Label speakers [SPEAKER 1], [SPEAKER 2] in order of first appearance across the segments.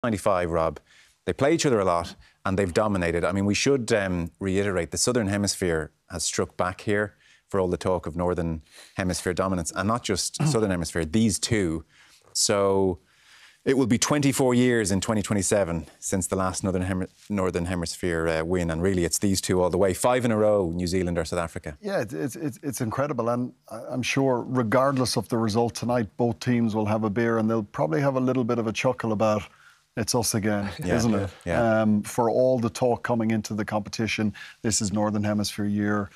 [SPEAKER 1] 95, Rob, they play each other a lot and they've dominated. I mean, we should reiterate the Southern Hemisphere has struck back here for all the talk of Northern Hemisphere dominance, and not just Southern Hemisphere, these two. So it will be 24 years in 2027 since the last Northern Hemisphere win, and really it's these two all the way. 5 in a row, New Zealand or South Africa.
[SPEAKER 2] Yeah, it's incredible, and I'm sure regardless of the result tonight, both teams will have a beer and they'll probably have a little bit of a chuckle about it's us again, isn't it?
[SPEAKER 1] Yeah.
[SPEAKER 2] For all the talk coming into the competition, this is Northern Hemisphere year.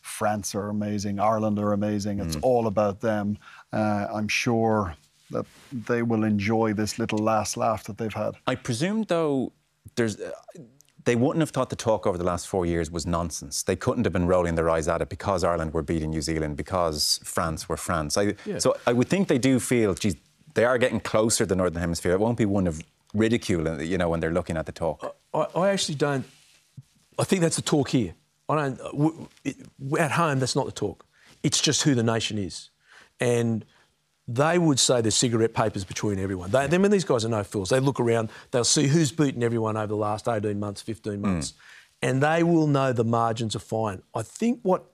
[SPEAKER 2] France are amazing, Ireland are amazing. It's all about them. I'm sure that they will enjoy this little last laugh that they've had.
[SPEAKER 1] I presume, though, they wouldn't have thought the talk over the last 4 years was nonsense. They couldn't have been rolling their eyes at it because Ireland were beating New Zealand, because France were France. So I would think they do feel, geez, they are getting closer to the Northern Hemisphere. It won't be one of ridicule, you know, when they're looking at the talk.
[SPEAKER 3] I actually don't. I think that's the talk here. At home, that's not the talk. It's just who the nation is. And they would say there's cigarette papers between everyone. These guys are no fools. They look around, they'll see who's beaten everyone over the last 18 months, 15 months, and they will know the margins are fine. I think what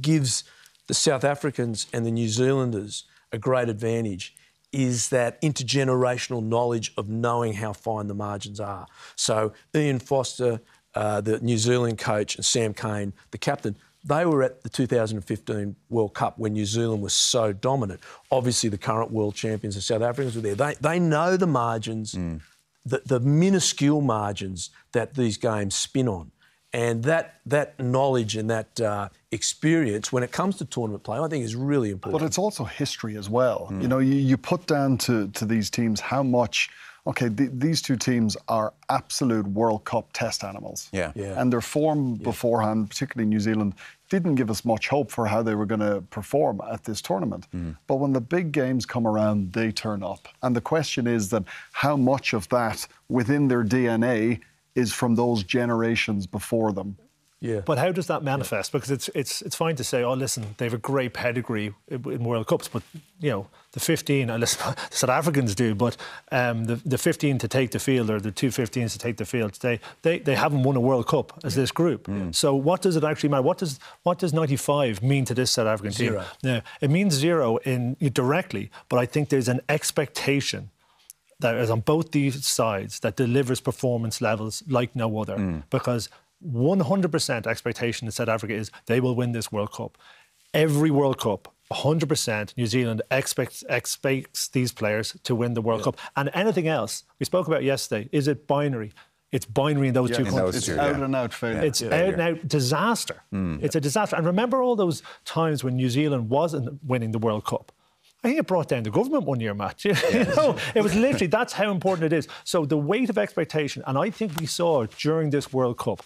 [SPEAKER 3] gives the South Africans and the New Zealanders a great advantage is that intergenerational knowledge of knowing how fine the margins are. So Ian Foster, the New Zealand coach, and Sam Cane, the captain, they were at the 2015 World Cup when New Zealand was so dominant. Obviously, the current world champions, the South Africans, were there. They know the margins, the minuscule margins that these games spin on. And that knowledge and that experience, when it comes to tournament play, I think is really important.
[SPEAKER 2] But it's also history as well. You know, you put down to these teams how much... OK, these two teams are absolute World Cup test animals.
[SPEAKER 1] Yeah.
[SPEAKER 2] And their form beforehand, particularly New Zealand, didn't give us much hope for how they were going to perform at this tournament. But when the big games come around, they turn up. And the question is that how much of that within their DNA is from those generations before them.
[SPEAKER 4] Yeah. But how does that manifest? Because it's fine to say, oh, listen, they have a great pedigree in World Cups, but, you know, the 15, listen, the South Africans do, but the 15 to take the field, or the two 15s to take the field today, they haven't won a World Cup as this group. So what does it actually matter? What does 95 mean to this South African team?
[SPEAKER 3] Zero.
[SPEAKER 4] Now, it means zero directly, but I think there's an expectation that is on both these sides that delivers performance levels like no other, because 100% expectation in South Africa is they will win this World Cup. Every World Cup, 100%, New Zealand expects these players to win the World Cup. And anything else, we spoke about yesterday, is it binary? It's binary in those two countries.
[SPEAKER 2] It's out and out failure.
[SPEAKER 4] It's out and out disaster. It's a disaster. And remember all those times when New Zealand wasn't winning the World Cup? I think it brought down the government one year, Matt. You know, it was literally, that's how important it is. So the weight of expectation, and I think we saw during this World Cup,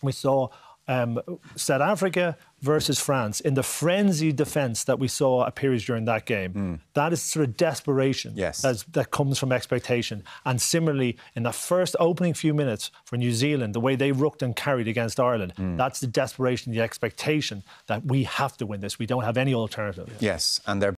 [SPEAKER 4] we saw South Africa versus France in the frenzied defence that we saw at periods during that game. That is sort of desperation that comes from expectation. And similarly, in the first opening few minutes for New Zealand, the way they rucked and carried against Ireland, that's the desperation, the expectation that we have to win this. We don't have any alternative.
[SPEAKER 1] Yes, and they're